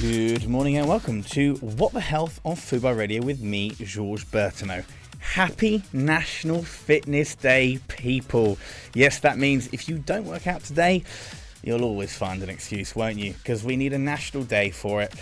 Good morning and welcome to What the Health on FUBAR Radio with me, Georges Berthonneau. Happy National Fitness Day, people. Yes, that means if you don't work out today, you'll always find an excuse, won't you? Because we need a national day for it.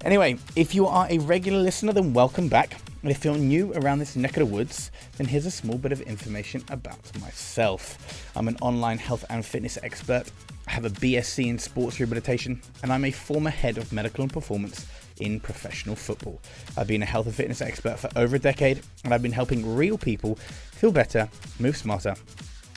Anyway, if you are a regular listener, then welcome back. And if you're new around this neck of the woods, then here's a small bit of information about myself. I'm an online health and fitness expert. I have a BSc in sports rehabilitation, and I'm a former head of medical and performance in professional football. I've been a health and fitness expert for over a decade, and I've been helping real people feel better, move smarter,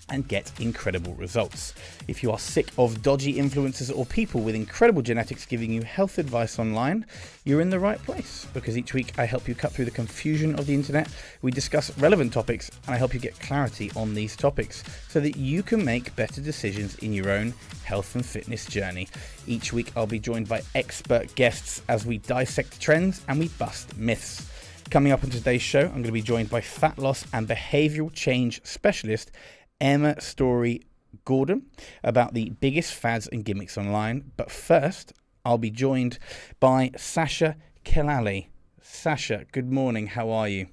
and get incredible results. If you are sick of dodgy influencers or people with incredible genetics giving you health advice online, you're in the right place, because each week I help you cut through the confusion of the internet. We discuss relevant topics and I help you get clarity on these topics so that you can make better decisions in your own health and fitness journey. Each week I'll be joined by expert guests as we dissect trends and we bust myths. Coming up on today's show, I'm going to be joined by fat loss and behavioural change specialist Storey Gordon about the biggest fads and gimmicks online. But first, I'll be joined by Sasha Kellali. Sasha, good morning. How are you?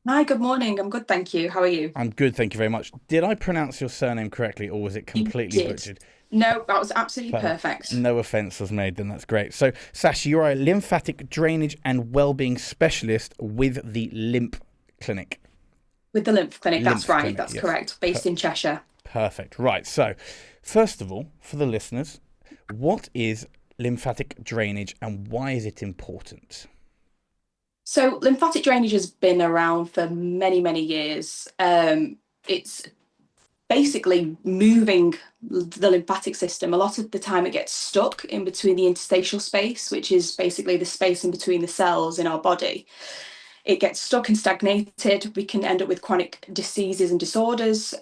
Hi, good morning. I'm good, thank you. How are you? I'm good, thank you very much. Did I pronounce your surname correctly, or was it completely butchered? No, that was absolutely perfect. No offence was made, then that's great. So, Sasha, you're a lymphatic drainage and wellbeing specialist with the Lymph Clinic. With the Lymph Clinic, that's right, Clinic, that's yes. correct, based in Cheshire. Perfect. Right. So, first of all, for the listeners, what is lymphatic drainage and why is it important? So, lymphatic drainage has been around for many, many years. It's basically moving the lymphatic system. A lot of the time it gets stuck in between the interstitial space, which is basically the space in between the cells in our body. It gets stuck and stagnated. We can end up with chronic diseases and disorders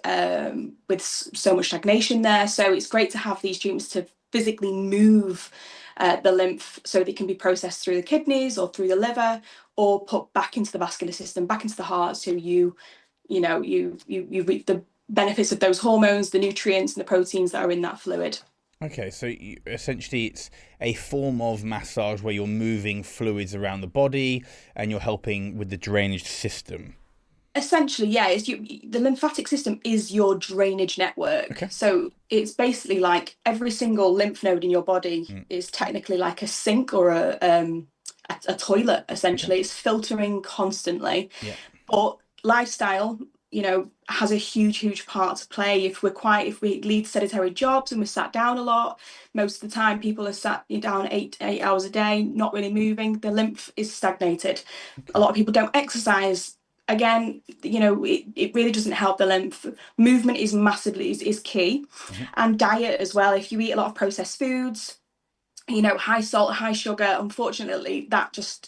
with so much stagnation there. So it's great to have these treatments to physically move the lymph so that it can be processed through the kidneys or through the liver or put back into the vascular system, back into the heart, so you reap the benefits of those hormones, the nutrients and the proteins that are in that fluid. Okay, so essentially it's a form of massage where you're moving fluids around the body and you're helping with the drainage system. Essentially, yeah, the lymphatic system is your drainage network. Okay. So it's basically like every single lymph node in your body is technically like a sink or a toilet, essentially. Okay. It's filtering constantly. Yeah. But lifestyle, has a huge part to play. If we lead sedentary jobs and we're sat down a lot, most of the time people are sat down eight hours a day, not really moving. The lymph is stagnated. Okay. A lot of people don't exercise. Again, it really doesn't help the lymph. Movement is is key. Mm-hmm. And diet as well. If you eat a lot of processed foods, high salt, high sugar, unfortunately,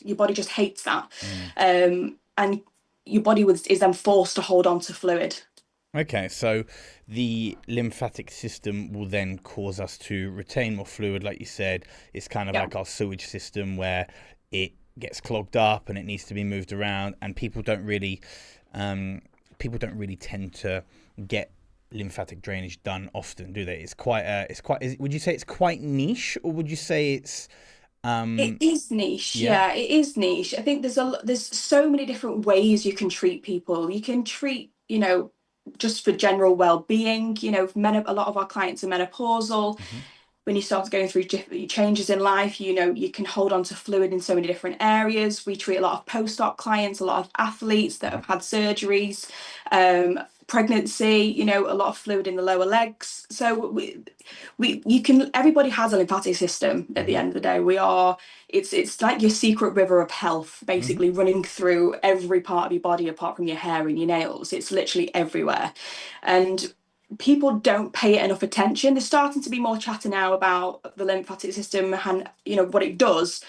your body just hates that. And your body is then forced to hold on to fluid. Okay, so the lymphatic system will then cause us to retain more fluid, like you said. It's kind of like our sewage system where it gets clogged up and it needs to be moved around, and people don't really tend to get lymphatic drainage done often, do they? Would you say it's quite niche, or would you say it's it is niche. Yeah, it is niche. I think there's so many different ways you can treat people. You can treat, just for general well-being. A lot of our clients are menopausal. Mm-hmm. When you start going through different changes in life, you can hold on to fluid in so many different areas. We treat a lot of post-op clients, a lot of athletes that have had surgeries, pregnancy, a lot of fluid in the lower legs. So everybody has a lymphatic system at the end of the day. It's like your secret river of health, basically running through every part of your body apart from your hair and your nails. It's literally everywhere. And people don't pay it enough attention. There's starting to be more chatter now about the lymphatic system and what it does,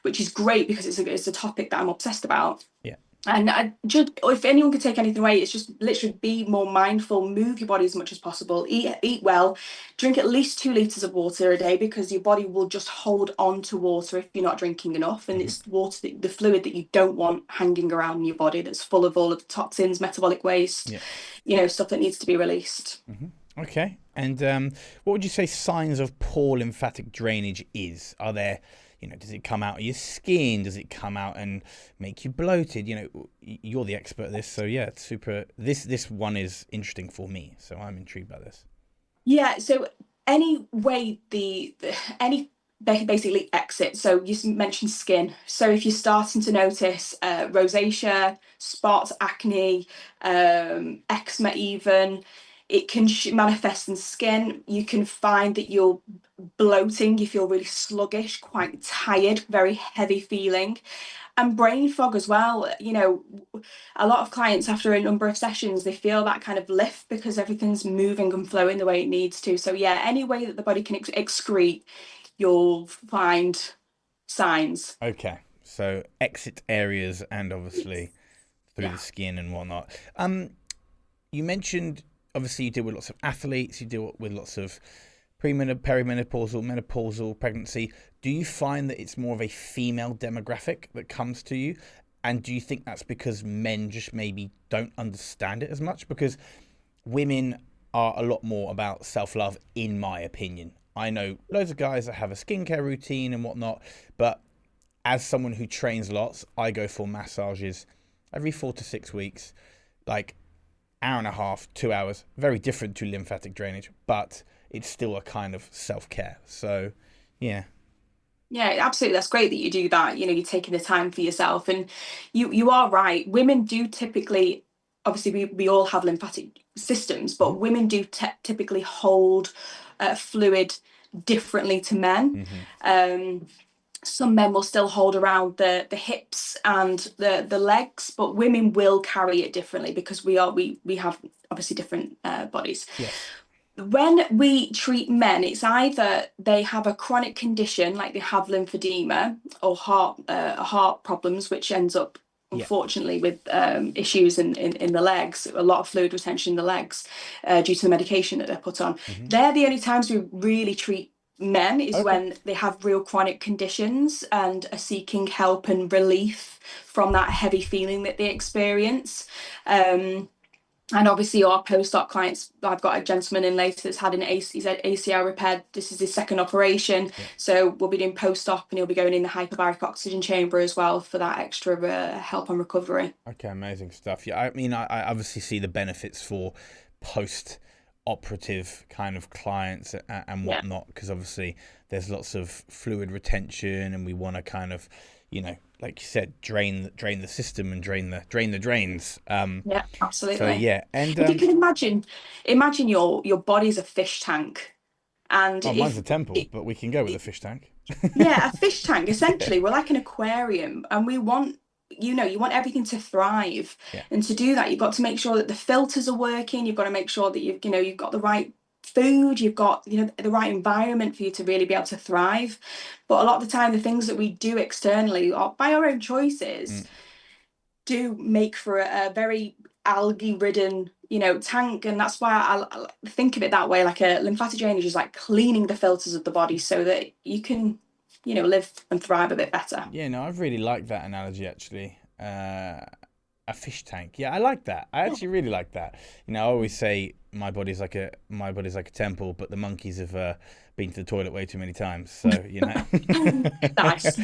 which is great because it's a topic that I'm obsessed about. Yeah. And if anyone can take anything away, it's just literally be more mindful, move your body as much as possible, eat well, drink at least 2 litres of water a day, because your body will just hold on to water if you're not drinking enough. And it's water, the fluid that you don't want hanging around in your body, that's full of all of the toxins, metabolic waste, stuff that needs to be released. Mm-hmm. Okay. And what would you say signs of poor lymphatic drainage is? Are there does it come out of your skin? Does it come out and make you bloated? You're the expert at this, so yeah, it's super. This one is interesting for me, so I'm intrigued by this. Yeah, so any way any basically exit. So you mentioned skin. So if you're starting to notice rosacea, spots, acne, eczema, even it can manifest in skin. You can find that you're bloating, you feel really sluggish, quite tired, very heavy feeling, and brain fog as well. A lot of clients after a number of sessions, they feel that kind of lift because everything's moving and flowing the way it needs to. So yeah, any way that the body can excrete, you'll find signs. Okay, so exit areas and obviously through the skin and whatnot. You mentioned obviously you deal with lots of athletes, you deal with lots of perimenopausal, menopausal, pregnancy. Do you find that it's more of a female demographic that comes to you? And do you think that's because men just maybe don't understand it as much? Because women are a lot more about self-love, in my opinion. I know loads of guys that have a skincare routine and whatnot, but as someone who trains lots, I go for massages every 4 to 6 weeks, like hour and a half, 2 hours, very different to lymphatic drainage, but it's still a kind of self-care. So, yeah. Yeah, absolutely. That's great that you do that. You're taking the time for yourself, and you are right. Women do typically, obviously, we all have lymphatic systems, but women do typically hold fluid differently to men. Some men will still hold around the hips and the legs, but women will carry it differently because we have obviously different bodies. Yes. When we treat men, it's either they have a chronic condition like they have lymphedema or heart problems, which ends up unfortunately with issues in the legs, a lot of fluid retention in the legs due to the medication that they're put on. They're the only times we really treat men is when they have real chronic conditions and are seeking help and relief from that heavy feeling that they experience. And obviously our post-op clients, I've got a gentleman in later that's had he's had ACL repaired. This is his second operation. So we'll be doing post-op and he'll be going in the hyperbaric oxygen chamber as well for that extra help on recovery. Okay, amazing stuff. Yeah, I mean, I obviously see the benefits for post-operative kind of clients and whatnot, because obviously there's lots of fluid retention and we want to kind of, like you said, drain the system and drain the drains. Yeah, absolutely. So yeah, and if you can imagine your body's a fish tank, and mine's a temple, but we can go with a fish tank. Yeah, a fish tank. Essentially, we're like an aquarium, and we want you want everything to thrive, and to do that, you've got to make sure that the filters are working. You've got to make sure that you've got the right food, you've got the right environment for you to really be able to thrive. But a lot of the time the things that we do externally or by our own choices do make for a very algae ridden tank, and that's why I think of it that way. Like a lymphatic drainage is like cleaning the filters of the body so that you can live and thrive a bit better. Yeah, no, I really like that analogy actually. A fish tank. Yeah, I like that. I actually really like that. I always say my body's like a temple, but the monkeys have been to the toilet way too many times. So Nice.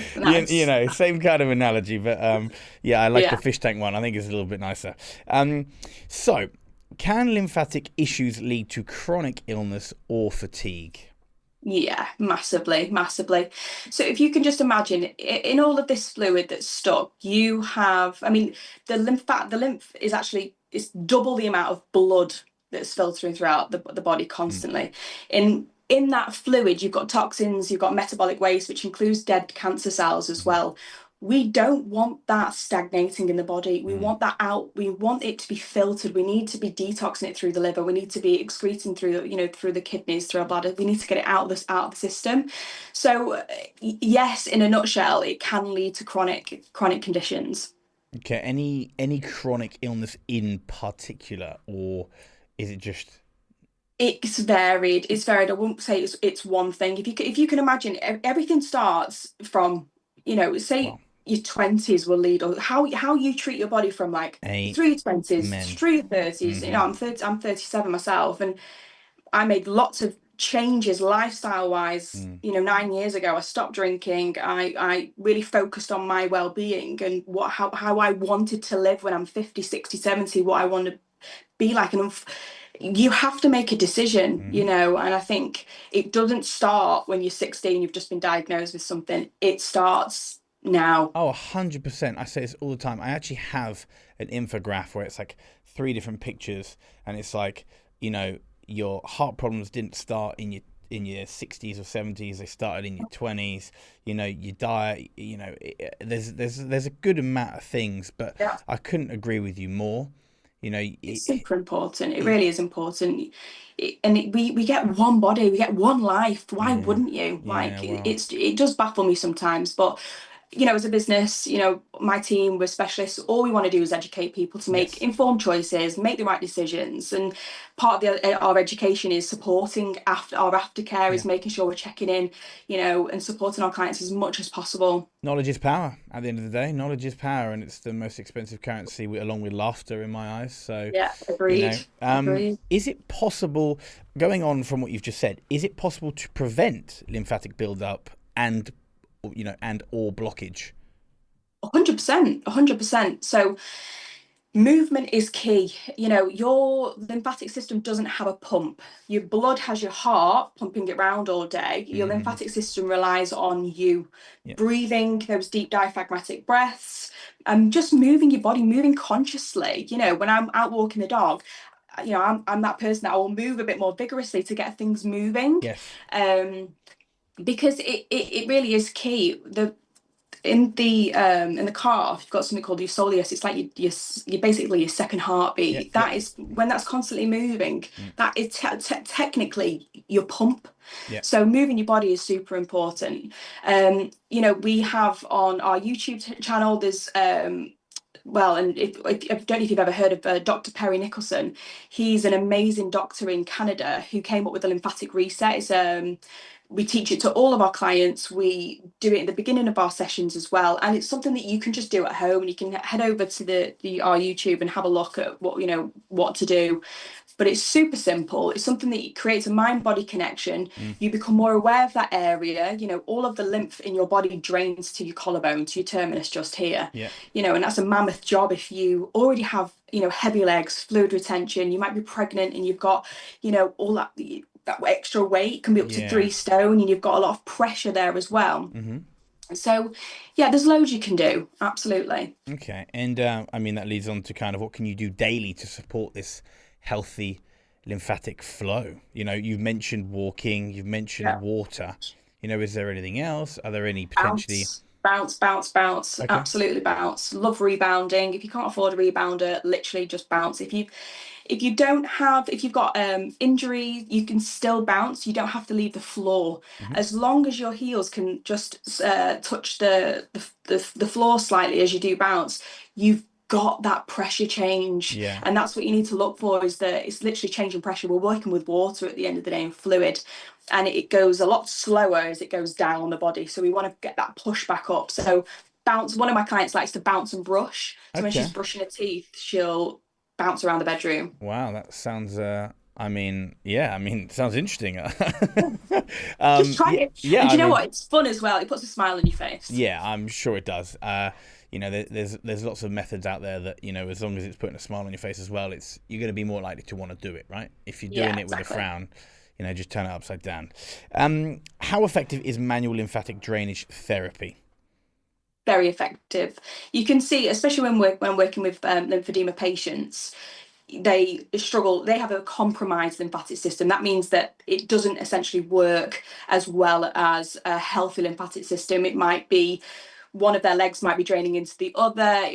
Same kind of analogy. But yeah, I like the fish tank one. I think it's a little bit nicer. So, can lymphatic issues lead to chronic illness or fatigue? Yeah, massively. So if you can just imagine, in all of this fluid that's stuck, you have, the lymph is actually, it's double the amount of blood that's filtering throughout the body constantly. In that fluid, you've got toxins, you've got metabolic waste, which includes dead cancer cells as well. We don't want that stagnating in the body. We want that out. We want it to be filtered. We need to be detoxing it through the liver. We need to be excreting through the kidneys, through our bladder. We need to get it out of the system. So yes, in a nutshell, it can lead to chronic conditions. Okay. Any chronic illness in particular, or is it just? It's varied. I wouldn't say it's one thing. If you can imagine, everything starts from say. Your 20s will lead, or how you treat your body from like through your 20s through your 30s. I'm 37 myself, and I made lots of changes lifestyle wise. Mm. 9 years ago I stopped drinking. I really focused on my well-being and how I wanted to live when I'm 50, 60, 70, what I want to be like. And you have to make a decision, Mm-hmm. and I think it doesn't start when you're 16, you've just been diagnosed with something. It starts now. Oh, 100%. I say this all the time. I actually have an infograph where it's like 3 different pictures, and it's like, your heart problems didn't start in your 60s or 70s. They started in your 20s. Your diet. There's a good amount of things, but Yeah. I couldn't agree with you more. It's super important. It really is important. We get one body, we get one life. Why Yeah, wouldn't you? yeah. Well, It does baffle me sometimes, but as a business, my team, we're specialists. All we want to do is educate people to make yes. informed choices, make the right decisions. And part of our education is supporting our aftercare, Yeah. is making sure we're checking in, and supporting our clients as much as possible. Knowledge is power. At the end of the day, knowledge is power, and it's the most expensive currency, along with laughter, in my eyes. So, Yeah, agreed. Agreed. is it possible, going on from what you've just said, is it possible to prevent lymphatic buildup and or blockage? 100%, 100%. So movement is key. Your lymphatic system doesn't have a pump. Your blood has your heart pumping it around all day. Your Mm-hmm. lymphatic system relies on you Yeah. breathing those deep diaphragmatic breaths, and just moving your body, moving consciously. When I'm out walking the dog, I'm that person that I will move a bit more vigorously to get things moving. Yes. Because it really is key. In the car, you've got something called your soleus. It's like you're basically your second heartbeat. Yeah. That is when that's constantly moving. That is technically your pump. Yeah. So moving your body is super important. We have on our YouTube channel, there's well, and I don't know if you've ever heard of Dr. Perry Nicholson. He's an amazing doctor in Canada who came up with the lymphatic reset. We teach it to all of our clients. We do it at the beginning of our sessions as well, and it's something that you can just do at home. And you can head over to our YouTube and have a look at what to do. But it's super simple. It's something that creates a mind-body connection. You become more aware of that area. All of the lymph in your body drains to your collarbone, to your terminus just here. Yeah. And that's a mammoth job if you already have, heavy legs, fluid retention. You might be pregnant and you've got, all that extra weight, can be up to 3 stone, and you've got a lot of pressure there as well. Mm-hmm. So, yeah, there's loads you can do. Absolutely. Okay. And that leads on to kind of what can you do daily to support this healthy lymphatic flow? You've mentioned walking, you've mentioned water. Is there anything else? Are there any potentially bounce? Okay. Absolutely bounce. Love rebounding. If you can't afford a rebounder, literally just bounce. If you've got injury, you can still bounce. You don't have to leave the floor. As long as your heels can just touch the floor slightly as you do bounce, you've got that pressure change. And that's what you need to look for, is that it's literally changing pressure. We're working with water at the end of the day, and fluid, and it goes a lot slower as it goes down on the body. So we want to get that push back up. So bounce. One of my clients likes to bounce and brush. So when she's brushing her teeth, she'll bounce around the bedroom. Wow, that sounds sounds interesting. Just try it. Yeah, and you know what? It's fun as well. It puts a smile on your face. Yeah, I'm sure it does. There's lots of methods out there that, as long as it's putting a smile on your face as well, you're going to be more likely to want to do it, right? If you're doing it with a frown, just turn it upside down. How effective is manual lymphatic drainage therapy? Very effective. You can see, especially when working with lymphedema patients, they struggle. They have a compromised lymphatic system. That means that it doesn't essentially work as well as a healthy lymphatic system. It might be one of their legs might be draining into the other.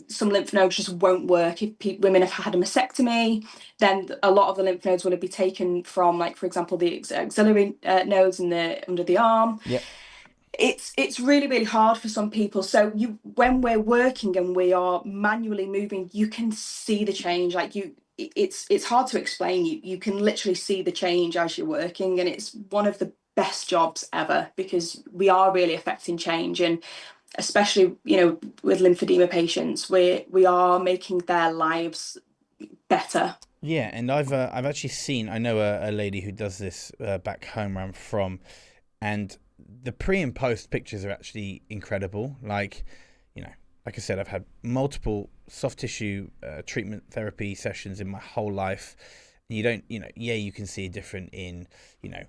Some lymph nodes just won't work. If women have had a mastectomy, then a lot of the lymph nodes will be taken from, like, for example, the axillary nodes under the arm. Yep. It's really, really hard for some people. So when we're working and we are manually moving, you can see the change. It's hard to explain. You can literally see the change as you're working, and it's one of the best jobs ever, because we are really affecting change. And especially, with lymphedema patients, we are making their lives better. Yeah, and I've actually seen, I know a lady who does this back home where I'm from, and the pre and post pictures are actually incredible. Like, you know, like I said, I've had multiple soft tissue treatment therapy sessions in my whole life. And you don't, yeah, you can see a different in,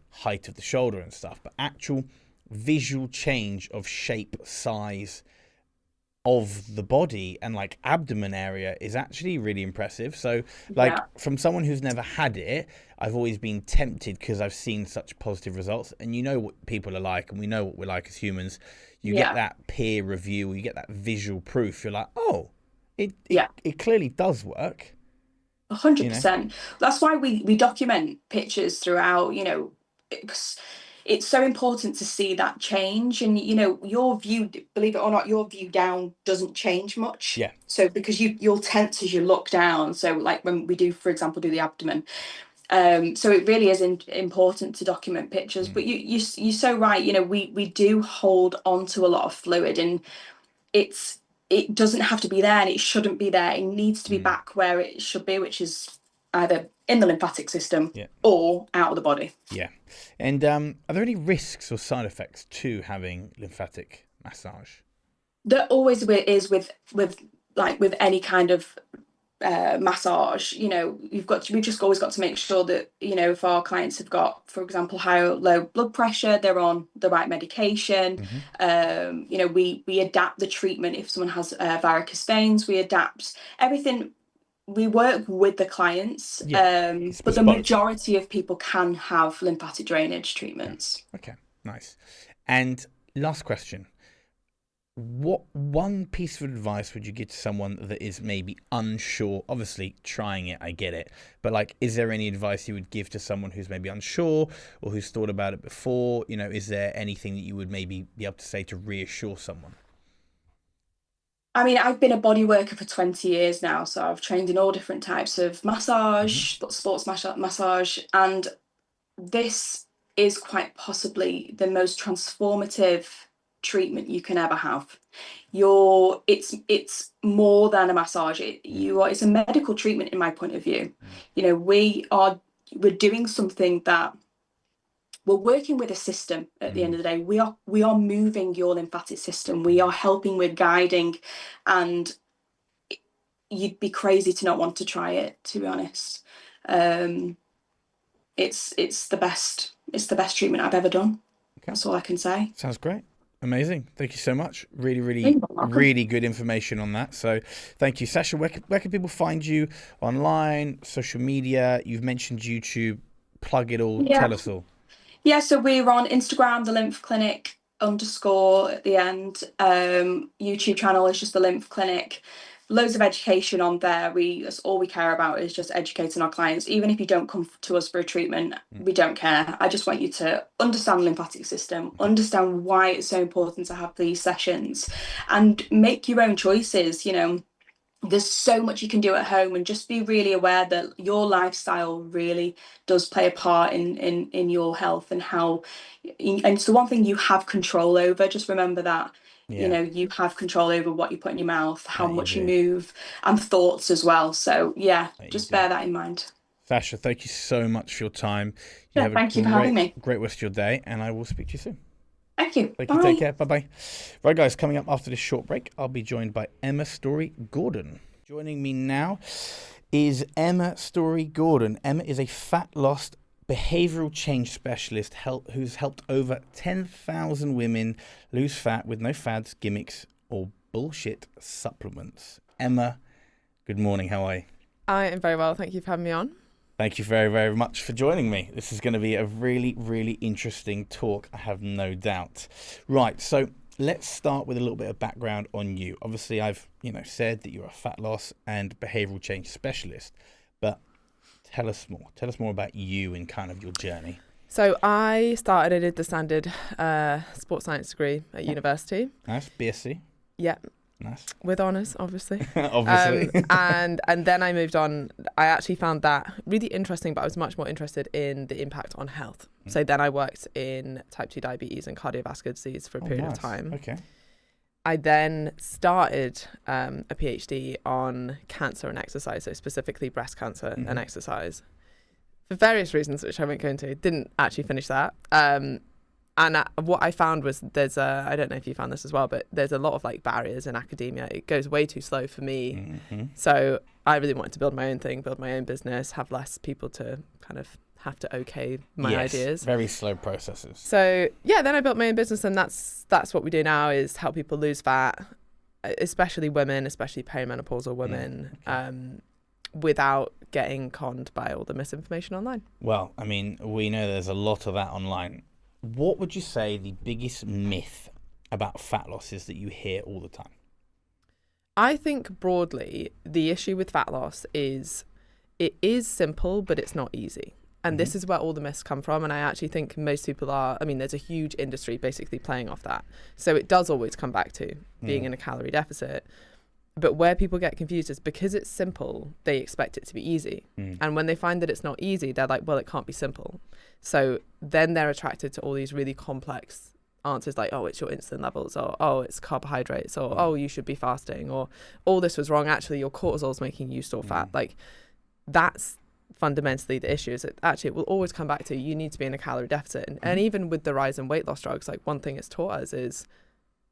height of the shoulder and stuff, but actual visual change of shape, size of the body and like abdomen area is actually really impressive. So like from someone who's never had it, I've always been tempted because I've seen such positive results, and you know what people are like and we know what we're like as humans. You get that peer review, you get that visual proof. You're like, oh, it clearly does work. 100%. That's why we document pictures throughout, it's so important to see that change. And your view, believe it or not, your view down doesn't change much. So because you'll tense as you look down, so like when we do, for example, do the abdomen, so it really is important to document pictures. But you're so right. We do hold on to a lot of fluid, and it doesn't have to be there, and it shouldn't be there. It needs to be back where it should be, which is either in the lymphatic system or out of the body. Yeah. And are there any risks or side effects to having lymphatic massage? There always is with any kind of massage. We've just always got to make sure that if our clients have got, for example, high or low blood pressure, they're on the right medication. We adapt the treatment. If someone has varicose veins, we adapt everything. We work with the clients, but the majority of people can have lymphatic drainage treatments. Okay, nice. And last question. What one piece of advice would you give to someone that is maybe unsure? Obviously, trying it, I get it. But like, is there any advice you would give to someone who's maybe unsure or who's thought about it before? Is there anything that you would maybe be able to say to reassure someone? I mean, I've been a body worker for 20 years now, so I've trained in all different types of massage, sports massage, and this is quite possibly the most transformative treatment you can ever have. It's more than a massage. It's a medical treatment in my point of view. We're doing something that we're working with a system at the end of the day. We are moving your lymphatic system. We are helping, we're guiding, and you'd be crazy to not want to try it, to be honest. It's the best treatment I've ever done. Okay. That's all I can say. Sounds great. Amazing. Thank you so much. Really good information on that. So thank you. Sasha, where can people find you online, social media? You've mentioned YouTube. Plug it all. Yeah. Tell us all. Yeah, so we're on Instagram, the Lymph Clinic _ at the end. YouTube channel is just the Lymph Clinic. Loads of education on there. That's all we care about is just educating our clients. Even if you don't come to us for a treatment, we don't care. I just want you to understand the lymphatic system, understand why it's so important to have these sessions, and make your own choices. There's so much you can do at home, and just be really aware that your lifestyle really does play a part in your health and how, and it's the one thing you have control over. Just remember that. You have control over what you put in your mouth, how much you move, and thoughts as well. So just bear that in mind. Sasha, thank you so much for your time. Thank you for having me. Great rest of your day, and I will speak to you soon. Thank you. Thank you. Take care. Bye-bye. Right, guys, coming up after this short break, I'll be joined by Storey Gordon. Joining me now is Storey Gordon. Emma is a fat loss behavioral change specialist who's helped over 10,000 women lose fat with no fads, gimmicks, or bullshit supplements. Emma, good morning. How are you? I am very well. Thank you for having me on. Thank you very, very much for joining me. This is going to be a really, really interesting talk, I have no doubt. Right, so let's start with a little bit of background on you. Obviously, I've said that you're a fat loss and behavioral change specialist, but tell us more. Tell us more about you and kind of your journey. So I did the standard sports science degree at university. Nice, BSc. Yeah. Nice. With honours, obviously. Obviously. And then I moved on. I actually found that really interesting, but I was much more interested in the impact on health. So then I worked in type 2 diabetes and cardiovascular disease for a period of time. Okay. I then started a PhD on cancer and exercise, so specifically breast cancer and exercise. For various reasons, which I won't go into, didn't actually finish that. What I found was I don't know if you found this as well, but there's a lot of like barriers in academia. It goes way too slow for me. So I really wanted to build my own thing, build my own business, have less people to kind of have to okay my ideas. Very slow processes. So yeah, then I built my own business, and that's what we do now, is help people lose fat, especially women, especially perimenopausal women, without getting conned by all the misinformation online. Well, I mean, we know there's a lot of that online. What would you say the biggest myth about fat loss is that you hear all the time? I think broadly, the issue with fat loss is it is simple, but it's not easy. And this is where all the myths come from. And I actually think most people there's a huge industry basically playing off that. So it does always come back to being in a calorie deficit. But where people get confused is because it's simple, they expect it to be easy. And when they find that it's not easy, they're like, well, it can't be simple. So then they're attracted to all these really complex answers like, oh, it's your insulin levels, or oh, it's carbohydrates, or oh, you should be fasting, or all this was wrong. Actually, your cortisol's making you store fat. Like, that's fundamentally the issue, is that actually it will always come back to you need to be in a calorie deficit. And even with the rise in weight loss drugs, like one thing it's taught us is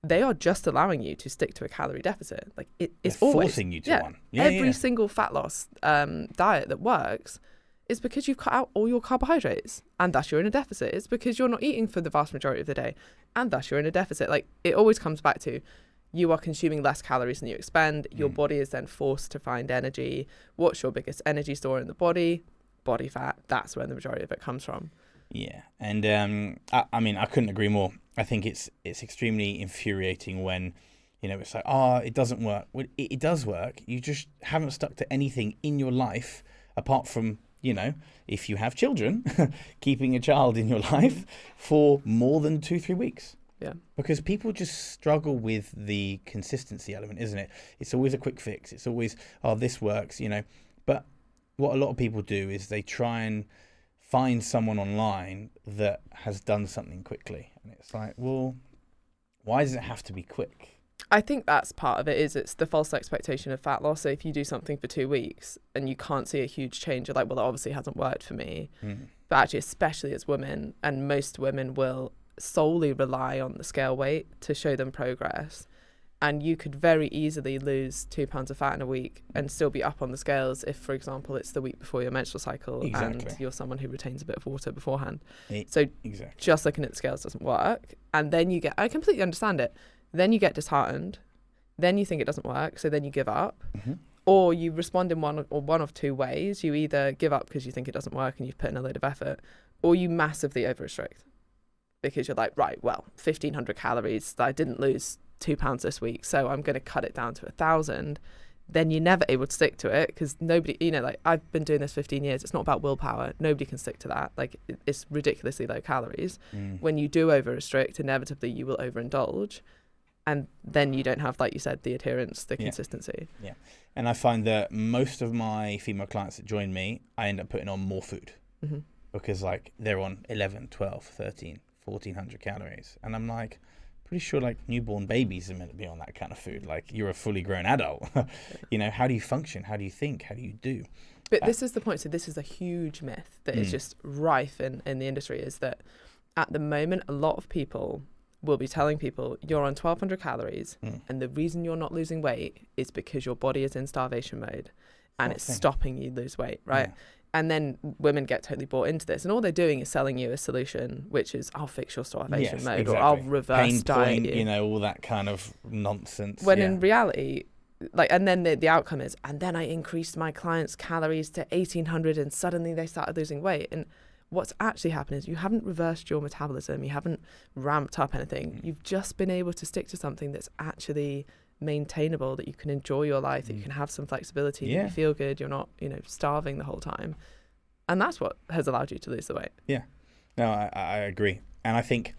they are just allowing you to stick to a calorie deficit. Like it's always forcing you to one. Every single fat loss diet that works is because you've cut out all your carbohydrates, and thus you're in a deficit. It's because you're not eating for the vast majority of the day, and thus you're in a deficit. Like, it always comes back to you are consuming less calories than you expend. Your body is then forced to find energy. What's your biggest energy store in the body? Body fat. That's where the majority of it comes from. Yeah, and I mean, I couldn't agree more. I think it's extremely infuriating when, it's like, oh, it doesn't work. Well, it does work. You just haven't stuck to anything in your life apart from, if you have children, keeping a child in your life for more than 2-3 weeks. Yeah. Because people just struggle with the consistency element, isn't it? It's always a quick fix. It's always, oh, this works, But what a lot of people do is they try and find someone online that has done something quickly. And it's like, well, why does it have to be quick? I think that's part of it, is it's the false expectation of fat loss. So if you do something for 2 weeks and you can't see a huge change, you're like, well, it obviously hasn't worked for me. But actually, especially as women, and most women will solely rely on the scale weight to show them progress. And you could very easily lose 2 pounds of fat in a week and still be up on the scales if, for example, it's the week before your menstrual cycle and you're someone who retains a bit of water beforehand. So just looking at the scales doesn't work. And then I completely understand it. Then you get disheartened. Then you think it doesn't work. So then you give up. Or you respond in one of two ways. You either give up because you think it doesn't work and you've put in a load of effort, or you massively over-restrict because you're like, right, well, 1,500 calories. I didn't lose 2 pounds this week, so I'm going to cut it down to 1,000. Then you're never able to stick to it because nobody, I've been doing this 15 years. It's not about willpower. Nobody can stick to that. Like, it's ridiculously low calories. When you do over-restrict, inevitably you will overindulge. And then you don't have, like you said, the adherence, the consistency. Yeah. And I find that most of my female clients that join me, I end up putting on more food because they're on 11, 12, 13, 1,400 calories. And I'm like, pretty sure newborn babies are meant to be on that kind of food. Like, you're a fully grown adult. How do you function? How do you think? How do you do? But this is the point. So this is a huge myth that is just rife in the industry, is that at the moment, a lot of people will be telling people you're on 1,200 calories and the reason you're not losing weight is because your body is in starvation mode and it's stopping you lose weight, right? Yeah. And then women get totally bought into this, and all they're doing is selling you a solution, which is, I'll fix your starvation mode, or I'll reverse diet you. All that kind of nonsense. When in reality, and then the outcome is, and then I increased my clients' calories to 1,800 and suddenly they started losing weight. And what's actually happened is you haven't reversed your metabolism, you haven't ramped up anything. You've just been able to stick to something that's actually maintainable, that you can enjoy your life, that you can have some flexibility, that you feel good, you're not, starving the whole time. And that's what has allowed you to lose the weight. Yeah. No, I agree. And I think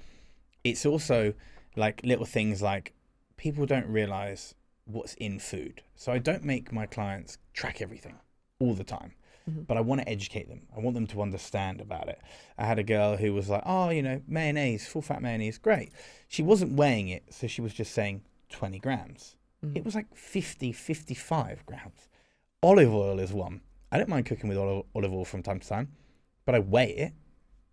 it's also little things like people don't realize what's in food. So I don't make my clients track everything all the time. But I want to educate them. I want them to understand about it. I had a girl who was like, oh, mayonnaise, full fat mayonnaise, great. She wasn't weighing it, so she was just saying 20 grams. Mm. It was like 50, 55 grams. Olive oil is one. I don't mind cooking with olive oil from time to time, but I weigh it,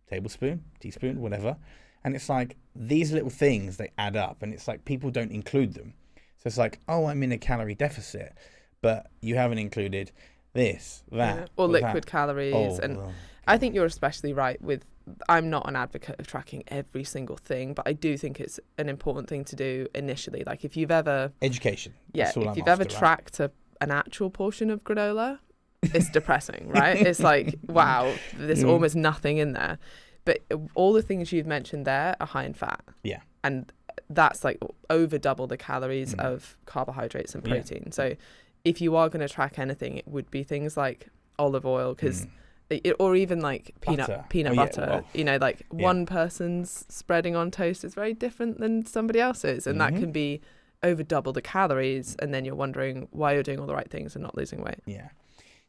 tablespoon, teaspoon, whatever. And it's like these little things, they add up, and it's like people don't include them. So it's like, oh, I'm in a calorie deficit, but you haven't included this, that. Or liquid that. calories. And I think you're especially right with, I'm not an advocate of tracking every single thing, but I do think it's an important thing to do initially. Like if you've ever... Education. Yeah, if you've ever tracked an actual portion of granola, it's depressing, right? It's like, wow, there's almost nothing in there. But all the things you've mentioned there are high in fat. Yeah. And that's like over double the calories of carbohydrates and protein. Yeah. So if you are going to track anything, it would be things like olive oil, because or even like peanut butter. Well, you know, like one person's spreading on toast is very different than somebody else's, and that can be over double the calories, and then you're wondering why you're doing all the right things and not losing weight. Yeah.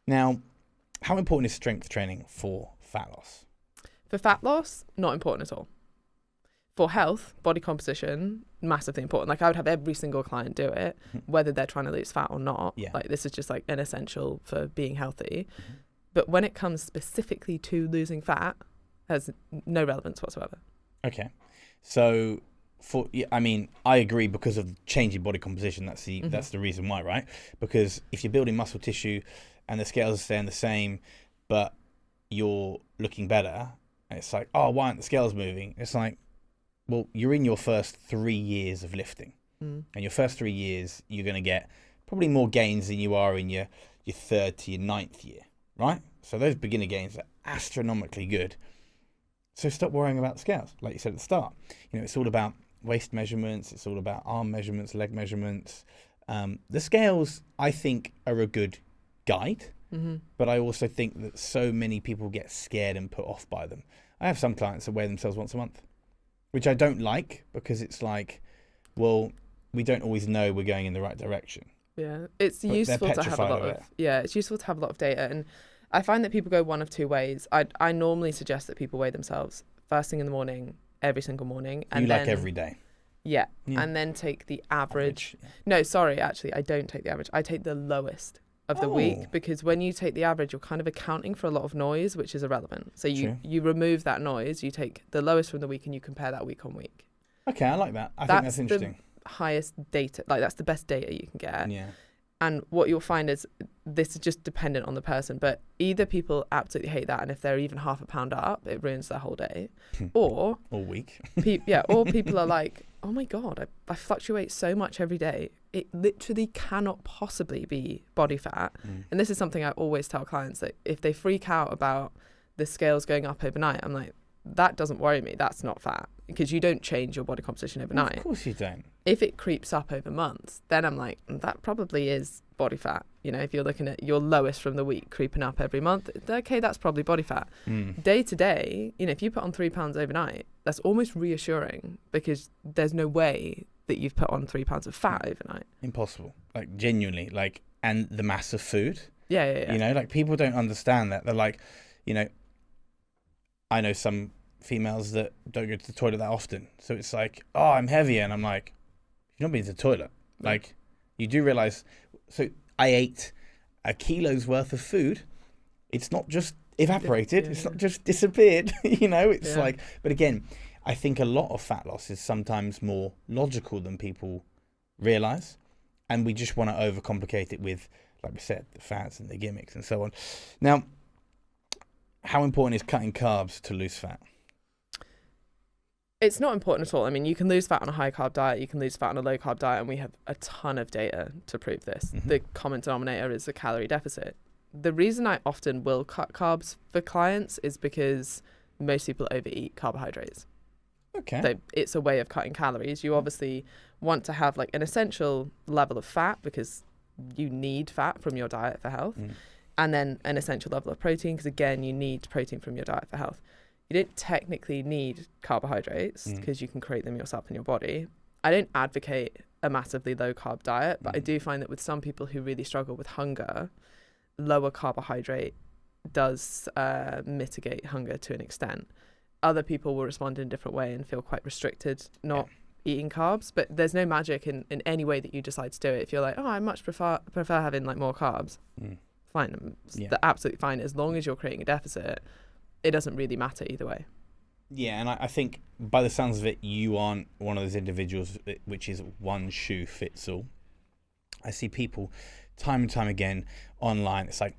Now, how important is strength training for fat loss? For fat loss, not important at all. For health, body composition, massively important. Like I would have every single client do it, whether they're trying to lose fat or not. Yeah. Like this is just like an essential for being healthy. But when it comes specifically to losing fat, has no relevance whatsoever. Okay. So I mean, I agree because of changing body composition. That's the reason why, right? Because if you're building muscle tissue and the scales are staying the same, but you're looking better, and it's like, oh, why aren't the scales moving? It's like, well, you're in your first 3 years of lifting. And your first 3 years, you're going to get probably more gains than you are in your third to your 9th year, right? So those beginner gains are astronomically good. So stop worrying about the scales, like you said at the start. You know, it's all about waist measurements. It's all about arm measurements, leg measurements. The scales, I think, are a good guide, but I also think that so many people get scared and put off by them. I have some clients that weigh themselves once a month, which I don't like, because it's like, well, we don't always know we're going in the right direction. Yeah, it's useful to have a lot of it's useful to have a lot of data, and I find that people go one of two ways. I normally suggest that people weigh themselves first thing in the morning, every single morning, and then, like every day. Yeah, and then take the average. No, sorry, actually, I don't take the average. I take the lowest of the week, because when you take the average, you're kind of accounting for a lot of noise, which is irrelevant. So you remove that noise, you take the lowest from the week, and you compare that week on week. Okay, I like that. I think that's interesting. The highest data, like that's the best data you can get. Yeah. And what you'll find is this is just dependent on the person, but either people absolutely hate that, and if they're even half a pound up, it ruins their whole day, or week. Or people are like, oh my God, I fluctuate so much every day. It literally cannot possibly be body fat. And this is something I always tell clients, that if they freak out about the scales going up overnight, I'm like, that doesn't worry me. That's not fat, because you don't change your body composition overnight. Of course you don't. If it creeps up over months, then I'm like, that probably is body fat. You know, if you're looking at your lowest from the week creeping up every month, okay, that's probably body fat. Day to day, you know, if you put on 3 pounds overnight, that's almost reassuring, because there's no way that you've put on 3 pounds of fat overnight. Impossible. Like, genuinely, like, and the mass of food. Yeah. You know, like, people don't understand that. They're like, you know, I know some females that don't go to the toilet that often. So it's like, oh, I'm heavy. And I'm like, you've not been to the toilet. Like, you do realize, so I ate a kilo's worth of food. It's not just evaporated. It's not just disappeared. You know, it's like, but again, I think a lot of fat loss is sometimes more logical than people realize. And we just want to overcomplicate it with, like we said, the fats and the gimmicks and so on. Now, how important is cutting carbs to lose fat? It's not important at all. I mean, you can lose fat on a high carb diet, you can lose fat on a low carb diet, and we have a ton of data to prove this. The common denominator is a calorie deficit. The reason I often will cut carbs for clients is because most people overeat carbohydrates. Okay. So it's a way of cutting calories. You obviously want to have like an essential level of fat, because you need fat from your diet for health. And then an essential level of protein, because again, you need protein from your diet for health. You don't technically need carbohydrates, because you can create them yourself in your body. I don't advocate a massively low carb diet, but I do find that with some people who really struggle with hunger, lower carbohydrate does mitigate hunger to an extent. Other people will respond in a different way and feel quite restricted, not eating carbs, but there's no magic in any way that you decide to do it. If you're like, oh, I much prefer having like more carbs, fine, absolutely fine. As long as you're creating a deficit, it doesn't really matter either way. Yeah, and I think by the sounds of it, you aren't one of those individuals which is one shoe fits all. I see people time and time again online. It's like,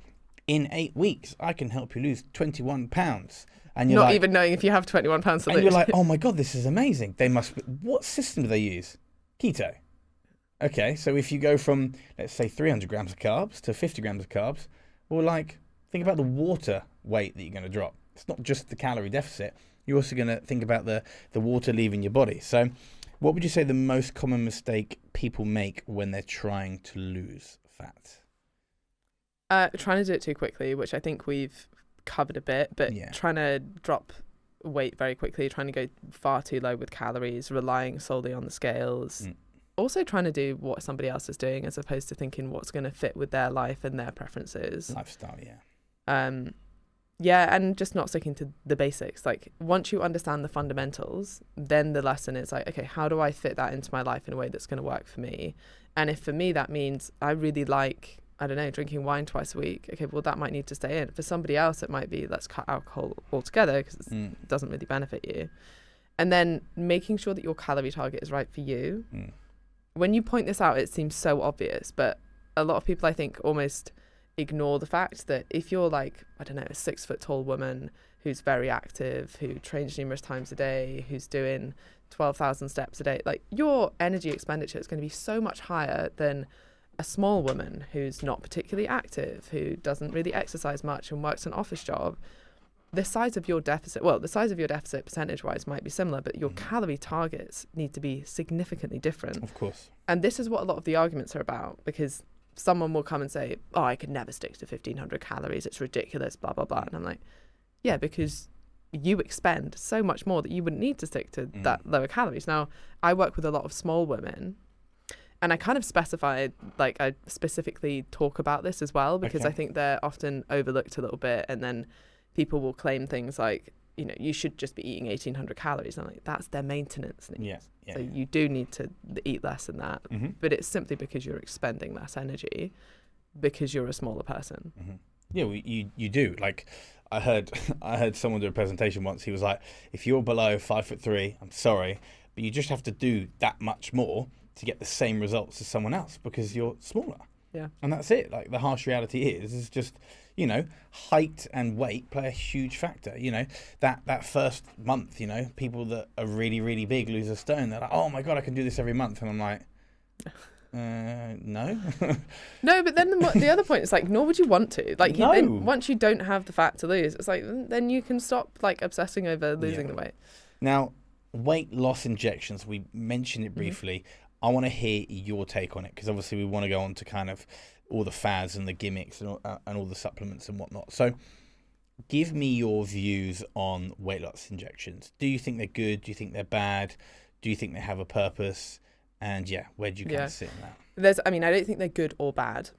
in 8 weeks, I can help you lose 21 pounds. And you're not even knowing if you have 21 pounds to lose. And you're like, oh my God, this is amazing. They must. What system do they use? Keto. Okay, so if you go from, let's say, 300 grams of carbs to 50 grams of carbs, well, like, think about the water weight that you're going to drop. It's not just the calorie deficit. You're also going to think about the water leaving your body. So what would you say the most common mistake people make when they're trying to lose fat? Trying to do it too quickly, which I think we've covered a bit, but trying to drop weight very quickly, trying to go far too low with calories, relying solely on the scales. Also trying to do what somebody else is doing as opposed to thinking what's going to fit with their life and their preferences. Lifestyle, yeah, and just not sticking to the basics. Like, once you understand the fundamentals, then the lesson is like, okay, how do I fit that into my life in a way that's going to work for me? And if for me that means I really like, I don't know, drinking wine twice a week, okay, well, that might need to stay in. For somebody else, it might be, let's cut alcohol altogether because it doesn't really benefit you. And then making sure that your calorie target is right for you. When you point this out, it seems so obvious, but a lot of people, I think, almost ignore the fact that if you're like, I don't know, a 6 foot tall woman who's very active, who trains numerous times a day, who's doing 12,000 steps a day, like, your energy expenditure is going to be so much higher than a small woman who's not particularly active, who doesn't really exercise much and works an office job. The size of your deficit percentage wise might be similar, but your calorie targets need to be significantly different. Of course. And this is what a lot of the arguments are about, because someone will come and say, oh, I could never stick to 1,500 calories. It's ridiculous, blah, blah, blah. And I'm like, yeah, because you expend so much more that you wouldn't need to stick to that lower calories. Now, I work with a lot of small women, and I kind of specified, like, I specifically talk about this as well, because I think they're often overlooked a little bit. And then people will claim things like, you know, you should just be eating 1,800 calories. And I'm like, that's their maintenance needs. So you do need to eat less than that. But it's simply because you're expending less energy because you're a smaller person. Yeah, well, you do. Like, I heard someone do a presentation once. He was like, if you're below 5'3", I'm sorry, but you just have to do that much more to get the same results as someone else because you're smaller. Yeah. And that's it. Like, the harsh reality is just, you know, height and weight play a huge factor. You know, that first month, you know, people that are really, really big lose a stone. They're like, oh my God, I can do this every month. And I'm like, no. No, but then the other point is, like, nor would you want to. Like, then, once you don't have the fat to lose, it's like, then you can stop, like, obsessing over losing the weight. Now, weight loss injections, we mentioned it briefly. I want to hear your take on it, because obviously we want to go on to kind of all the fads and the gimmicks and all the supplements and whatnot. So give me your views on weight loss injections. Do you think they're good? Do you think they're bad? Do you think they have a purpose? And where do you kind of sit in that? I don't think they're good or bad.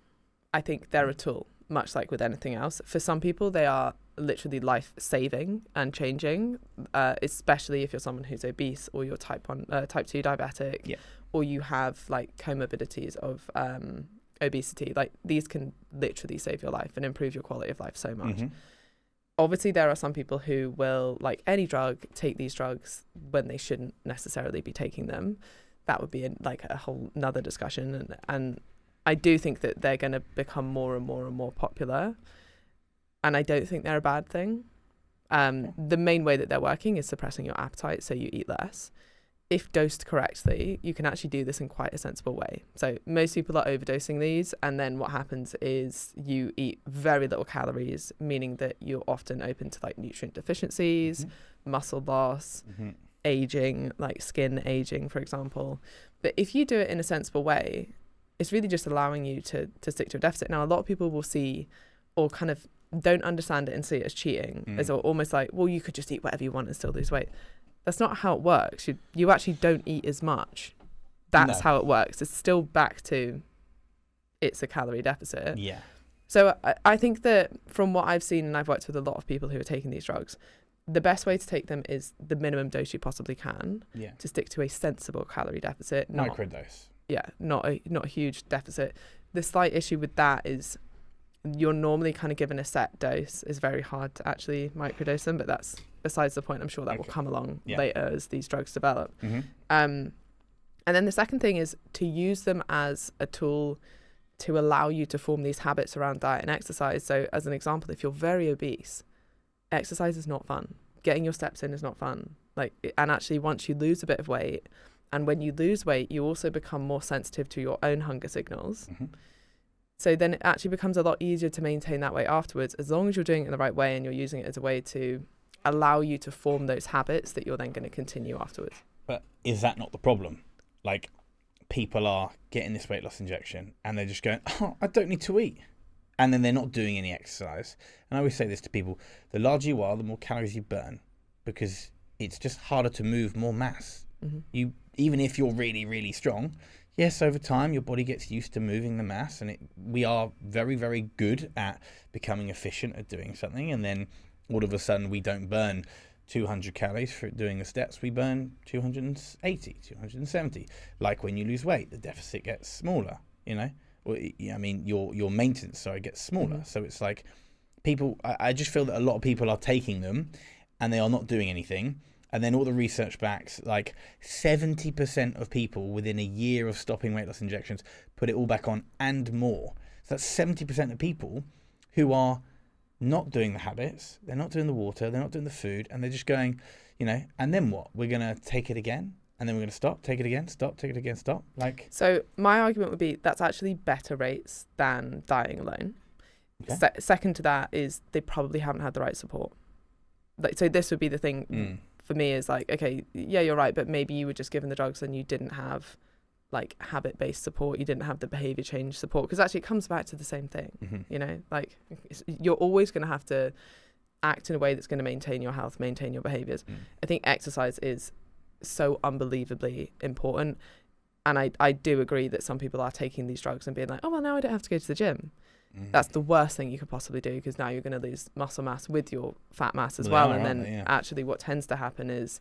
I think they're a tool, much like with anything else. For some people, they are literally life-saving and changing, especially if you're someone who's obese or you're type 2 diabetic, or you have, like, comorbidities of obesity. Like, these can literally save your life and improve your quality of life so much. Obviously, there are some people who will, like any drug, take these drugs when they shouldn't necessarily be taking them. That would be like a whole nother discussion. And I do think that they're going to become more and more and more popular. And I don't think they're a bad thing. The main way that they're working is suppressing your appetite so you eat less. If dosed correctly, you can actually do this in quite a sensible way. So most people are overdosing these, and then what happens is you eat very little calories, meaning that you're often open to, like, nutrient deficiencies, muscle loss, aging, like skin aging, for example. But if you do it in a sensible way, it's really just allowing you to stick to a deficit. Now, a lot of people will see, or kind of don't understand it and see it as cheating, as almost like, well, you could just eat whatever you want and still lose weight. That's not how it works. You actually don't eat as much. That's how it works. It's still back to, it's a calorie deficit. Yeah. So I think that from what I've seen, and I've worked with a lot of people who are taking these drugs, the best way to take them is the minimum dose you possibly can to stick to a sensible calorie deficit. Microdose. Yeah, not a huge deficit. The slight issue with that is you're normally kind of given a set dose. It's very hard to actually microdose them, but that's besides the point. I'm sure that will come along later as these drugs develop. And then the second thing is to use them as a tool to allow you to form these habits around diet and exercise. So as an example, if you're very obese, exercise is not fun. Getting your steps in is not fun. And actually once you lose a bit of weight, and when you lose weight, you also become more sensitive to your own hunger signals. So then it actually becomes a lot easier to maintain that weight afterwards, as long as you're doing it in the right way and you're using it as a way to allow you to form those habits that you're then going to continue afterwards. But is that not the problem? Like, people are getting this weight loss injection and they're just going, oh, I don't need to eat. And then they're not doing any exercise. And I always say this to people, the larger you are, the more calories you burn, because it's just harder to move more mass. Even if you're really, really strong, yes, over time your body gets used to moving the mass, and we are very, very good at becoming efficient at doing something, and then all of a sudden we don't burn 200 calories for doing the steps, we burn 280, 270. Like when you lose weight, the deficit gets smaller, I mean, your maintenance, gets smaller. So it's like I just feel that a lot of people are taking them and they are not doing anything. And then all the research backs, like 70% of people within a year of stopping weight loss injections put it all back on and more. So that's 70% of people who are not doing the habits, they're not doing the water, they're not doing the food, and they're just going, and then what? We're going to take it again, and then we're going to stop, take it again, stop, take it again, stop. So my argument would be that's actually better rates than dieting alone. Okay. Second to that is they probably haven't had the right support. So this would be the thing for me is okay, yeah, you're right, but maybe you were just given the drugs and you didn't have habit-based support, you didn't have the behavior change support, because actually it comes back to the same thing. You're always going to have to act in a way that's going to maintain your health, maintain your behaviors. I think exercise is so unbelievably important, and I do agree that some people are taking these drugs and being like, oh well, now I don't have to go to the gym. That's the worst thing you could possibly do, because now you're going to lose muscle mass with your fat mass as well. And then actually what tends to happen is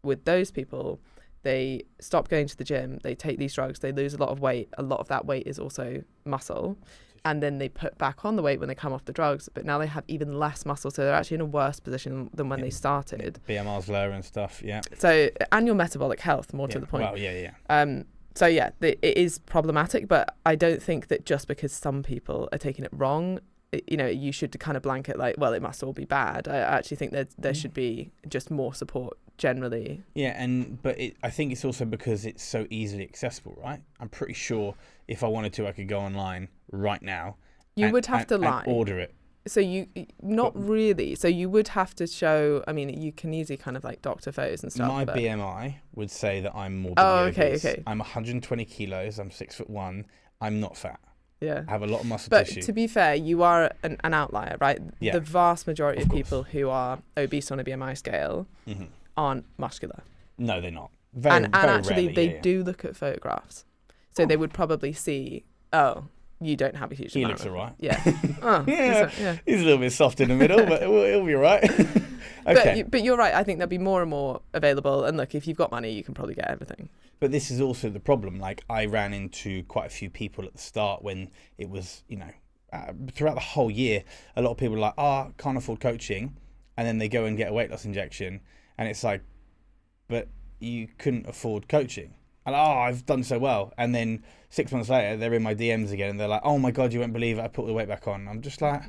with those people, they stop going to the gym, they take these drugs, they lose a lot of weight. A lot of that weight is also muscle. And then they put back on the weight when they come off the drugs, but now they have even less muscle. So they're actually in a worse position than when they started. BMR's lower and stuff, So, and your metabolic health, more to the point. Well, So yeah, it is problematic, but I don't think that just because some people are taking it wrong, you should kind of blanket well, it must all be bad. I actually think that there should be just more support generally. Yeah, but I think it's also because it's so easily accessible, right? I'm pretty sure if I wanted to, I could go online right now. You would have to lie. And order it. So really. So you would have to show, I mean, you can easily kind of doctor photos and stuff. My BMI would say that I'm morbidly obese. Okay. I'm 120 kilos. I'm 6'1". I'm not fat. Yeah. I have a lot of muscle but tissue. But to be fair, you are an outlier, right? Yeah. The vast majority of people who are obese on a BMI scale aren't muscular. No, they're not. And actually, they do look at photographs. So they would probably see, you don't have a huge amount. He looks all right. Yeah. He's a little bit soft in the middle, but he'll be all right. Okay. But you're right. I think there'll be more and more available. And look, if you've got money, you can probably get everything. But this is also the problem. I ran into quite a few people at the start when it was, throughout the whole year, a lot of people are like, can't afford coaching. And then they go and get a weight loss injection. And it's like, but you couldn't afford coaching. And I've done so well. And then 6 months later, they're in my DMs again, and they're like, "Oh my God, you won't believe it! I put the weight back on." I'm just like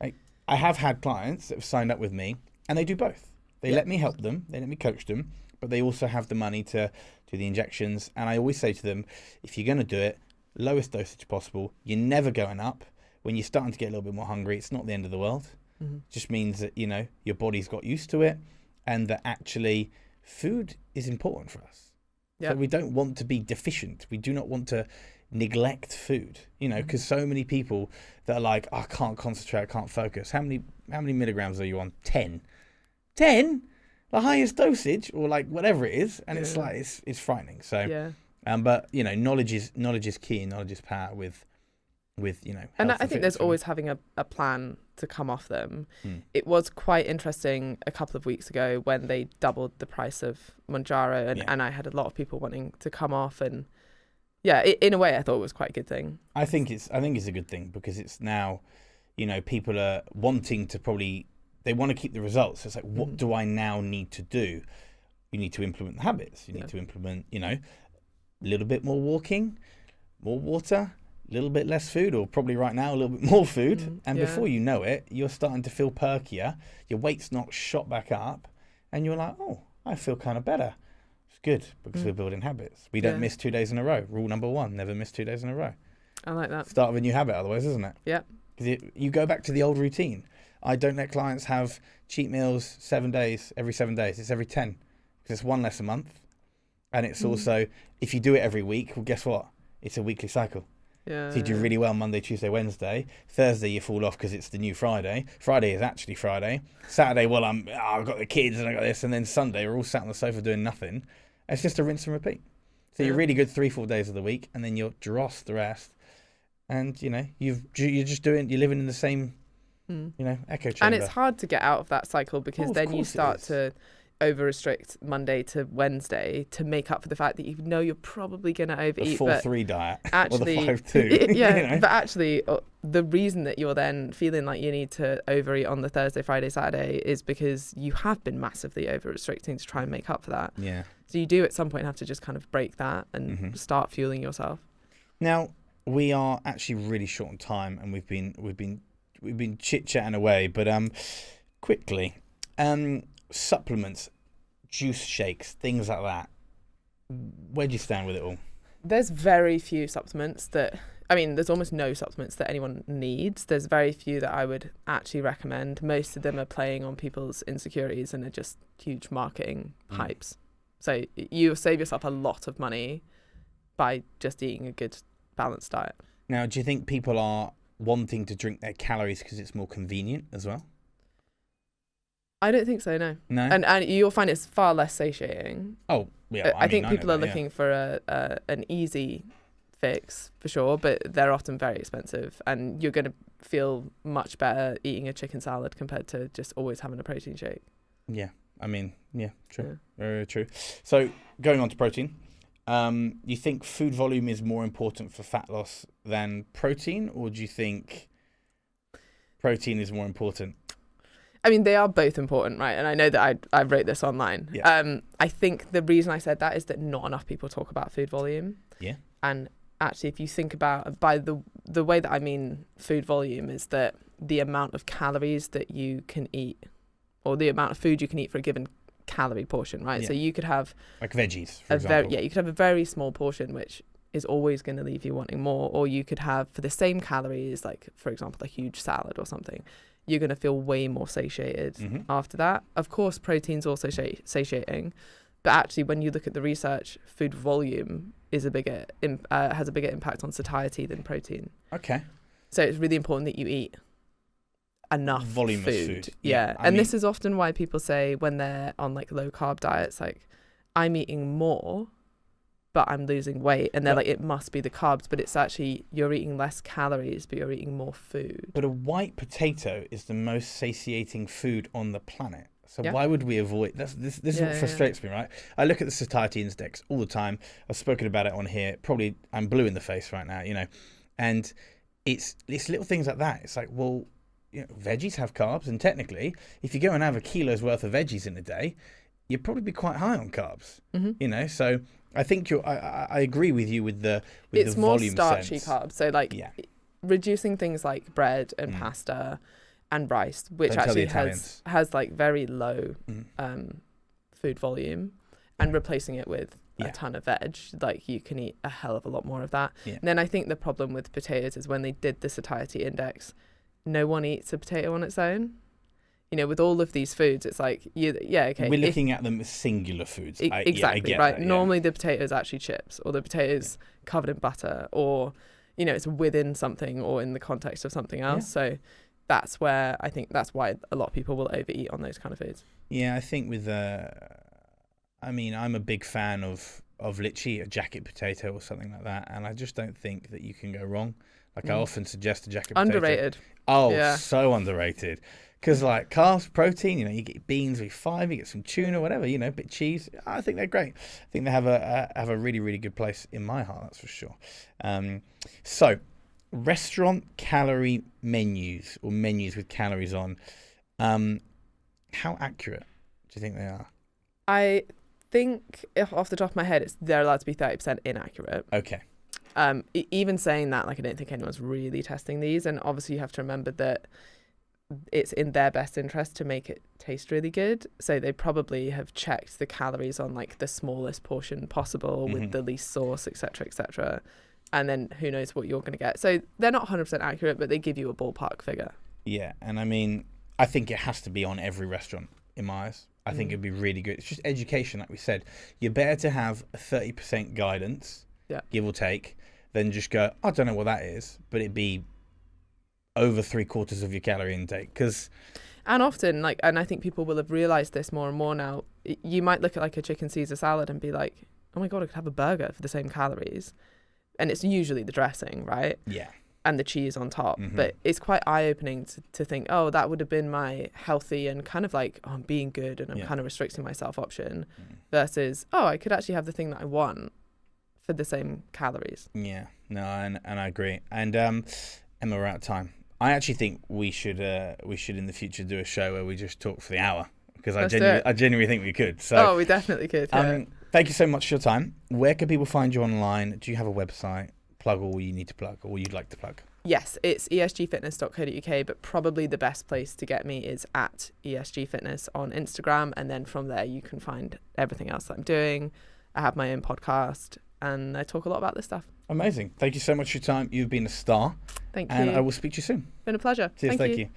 I have had clients that have signed up with me, and they do both. They let me help them, they let me coach them, but they also have the money to do the injections. And I always say to them, if you're going to do it, lowest dosage possible. You're never going up. When you're starting to get a little bit more hungry, it's not the end of the world. It just means that your body's got used to it, and that actually food is important for us. Yep. So we don't want to be deficient. We do not want to neglect food, because so many people that are like, I can't concentrate, I can't focus. How many milligrams are you on? 10? 10? The highest dosage, or whatever it is. And it's it's frightening. So, but knowledge is key. Knowledge is power with and I think there's always having a plan to come off them. It was quite interesting a couple of weeks ago when they doubled the price of Mounjaro, and I had a lot of people wanting to come off, and in a way I thought it was quite a good thing. I think it's a good thing because it's now, people are wanting to they want to keep the results. It's like, what do I now need to do? You need to implement the habits. You need to implement, a little bit more walking, more water, a little bit less food, or probably right now a little bit more food. And before you know it, you're starting to feel perkier. Your weight's not shot back up, and you're like, oh, I feel kind of better. It's good because we're building habits. We don't miss 2 days in a row. Rule number 1: never miss 2 days in a row. I like that. Start of a new habit, otherwise, isn't it? Yeah. Because you go back to the old routine. I don't let clients have cheat meals 7 days, every 7 days. It's every 10. Because it's one less a month. And it's also, if you do it every week, well, guess what? It's a weekly cycle. Yeah. So you do really well Monday, Tuesday, Wednesday. Thursday, you fall off because it's the new Friday. Friday is actually Friday. Saturday, well, I've got the kids and I got this. And then Sunday, we're all sat on the sofa doing nothing. It's just a rinse and repeat. So you're really good 3-4 days of the week, and then you're dross the rest. And, you're living in the same, echo chamber. And it's hard to get out of that cycle because then you start to over-restrict Monday to Wednesday to make up for the fact that you're probably going to overeat. The 4-3 diet, actually, or the 5-2. But actually, the reason that you're then feeling like you need to overeat on the Thursday, Friday, Saturday is because you have been massively over-restricting to try and make up for that. Yeah. So you do at some point have to just kind of break that and start fueling yourself. Now, we are actually really short on time, and we've been chit-chatting away, but quickly, supplements, juice shakes, things like that. Where do you stand with it all? There's very few supplements there's almost no supplements that anyone needs. There's very few that I would actually recommend. Most of them are playing on people's insecurities and are just huge marketing hypes. So you save yourself a lot of money by just eating a good balanced diet. Now, do you think people are wanting to drink their calories because it's more convenient as well? I don't think so, no. No? And you'll find it's far less satiating. Oh, yeah. I think people are looking for an easy fix, for sure, but they're often very expensive. And you're going to feel much better eating a chicken salad compared to just always having a protein shake. Yeah. True. Yeah. Very true. So, going on to protein. You think food volume is more important for fat loss than protein, or do you think protein is more important? They are both important, right? And I know that I wrote this online. Yeah. I think the reason I said that is that not enough people talk about food volume. Yeah. And actually, if you think about by the way that I mean food volume is that the amount of calories that you can eat, or the amount of food you can eat for a given calorie portion, right? Yeah. So you could have like veggies, for example. You could have a very small portion, which is always going to leave you wanting more, or you could have for the same calories, like for example, a huge salad or something. You're going to feel way more satiated after that. Of course, protein's also satiating, but actually, when you look at the research, food volume is has a bigger impact on satiety than protein. Okay. So it's really important that you eat enough volume of food. Yeah. And this is often why people say when they're on like low carb diets, like I'm eating more, but I'm losing weight. And they're like, it must be the carbs, but it's actually you're eating less calories, but you're eating more food. But a white potato is the most satiating food on the planet. So why would we avoid this? This is what frustrates me, right? I look at the satiety index all the time. I've spoken about it on here. Probably I'm blue in the face right now, and it's little things like that. It's like, well, veggies have carbs, and technically, if you go and have a kilo's worth of veggies in a day, you'd probably be quite high on carbs. So I think I agree with you with the volume sense. It's more starchy carbs. So reducing things like bread and pasta and rice, which actually has like very low food volume, and replacing it with a ton of veg, like you can eat a hell of a lot more of that. And then I think the problem with potatoes is when they did the satiety index, no one eats a potato on its own. With all of these foods, it's like, okay. We're looking at them as singular foods. Exactly, right. That, normally the potato is actually chips, or the potato is covered in butter, or, it's within something or in the context of something else. So that's why a lot of people will overeat on those kind of foods. Yeah, I think with, I'm a big fan of of literally a jacket potato or something like that, and I just don't think that you can go wrong. Like I often suggest a jacket potato. Underrated. Oh, Yeah. so underrated. Because like carbs, protein, you get beans with five, you get some tuna, whatever, a bit of cheese. I think they're great. I think they have a really, really good place in my heart, that's for sure. So, restaurant calorie menus or menus with calories on. How accurate do you think they are? I think off the top of my head, they're allowed to be 30% inaccurate. Okay. Even saying that, like, I don't think anyone's really testing these, and obviously you have to remember that it's in their best interest to make it taste really good, so they probably have checked the calories on like the smallest portion possible with the least sauce, etc., and then who knows what you're going to get. So they're not 100% accurate, but they give you a ballpark figure. Yeah, and I mean, I think it has to be on every restaurant in my eyes. I think it'd be really good. It's just education, like we said. You're better to have a 30% guidance, give or take, than just go, I don't know what that is, but it'd be over 3/4 of your calorie intake. And often, and I think people will have realised this more and more now, you might look at like a chicken Caesar salad and be like, oh my God, I could have a burger for the same calories. And it's usually the dressing, right? Yeah. And the cheese on top. But it's quite eye-opening to think, oh, that would have been my healthy and kind of like, oh, I'm being good and I'm kind of restricting myself option versus, oh, I could actually have the thing that I want for the same calories. Yeah, no, and I agree. And Emma, we're out of time. I actually think we should in the future do a show where we just talk for the hour, because I genuinely think we could. So we definitely could. Yeah. Thank you so much for your time. Where can people find you online? Do you have a website? Plug all you need to plug, or you'd like to plug. Yes, it's esgfitness.co.uk, but probably the best place to get me is at esgfitness on Instagram, and then from there you can find everything else that I'm doing. I have my own podcast, and I talk a lot about this stuff. Amazing. Thank you so much for your time. You've been a star. Thank you. And I will speak to you soon. Been a pleasure. Cheers, thank you.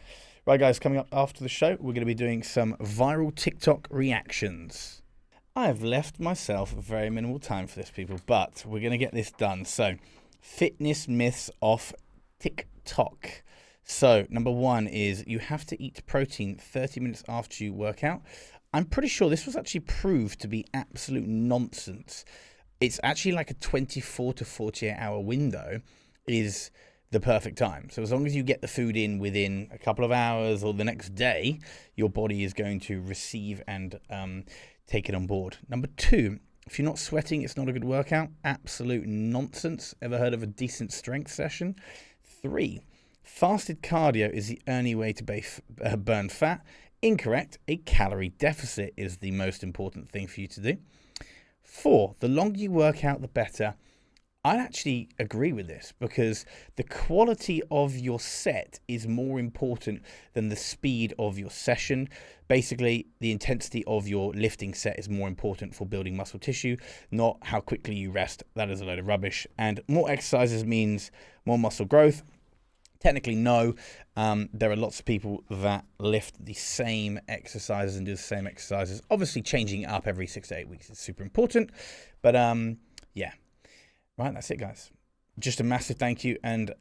Right, guys, coming up after the show, we're going to be doing some viral TikTok reactions. I have left myself very minimal time for this, people, but we're going to get this done. So, fitness myths off TikTok. So, number one is you have to eat protein 30 minutes after you work out. I'm pretty sure this was actually proved to be absolute nonsense. It's actually like a 24 to 48 hour window is the perfect time. So as long as you get the food in within a couple of hours or the next day, your body is going to receive and take it on board. Number two, if you're not sweating, it's not a good workout. Absolute nonsense. Ever heard of a decent strength session? 3, fasted cardio is the only way to burn fat. Incorrect. A calorie deficit is the most important thing for you to do. 4, the longer you work out, the better. I actually agree with this, because the quality of your set is more important than the speed of your session. Basically, the intensity of your lifting set is more important for building muscle tissue, not how quickly you rest. That is a load of rubbish. And more exercises means more muscle growth. Technically, no. There are lots of people that lift the same exercises and do the same exercises. Obviously, changing it up every 6 to 8 weeks is super important. But yeah. Right, that's it, guys. Just a massive thank you. And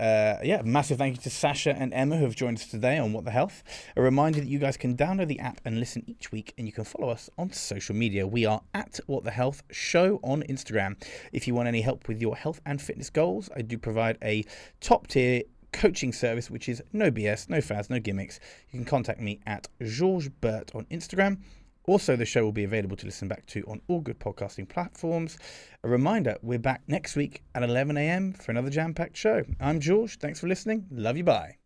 massive thank you to Sasha and Emma, who have joined us today on What the Health. A reminder that you guys can download the app and listen each week, and you can follow us on social media. We are at What the Health Show on Instagram. If you want any help with your health and fitness goals, I do provide a top tier coaching service, which is no BS, no fads, no gimmicks. You can contact me at Georges Berthonneau on Instagram. Also, the show will be available to listen back to on all good podcasting platforms. A reminder, we're back next week at 11 a.m. for another jam-packed show. I'm George. Thanks for listening. Love you. Bye.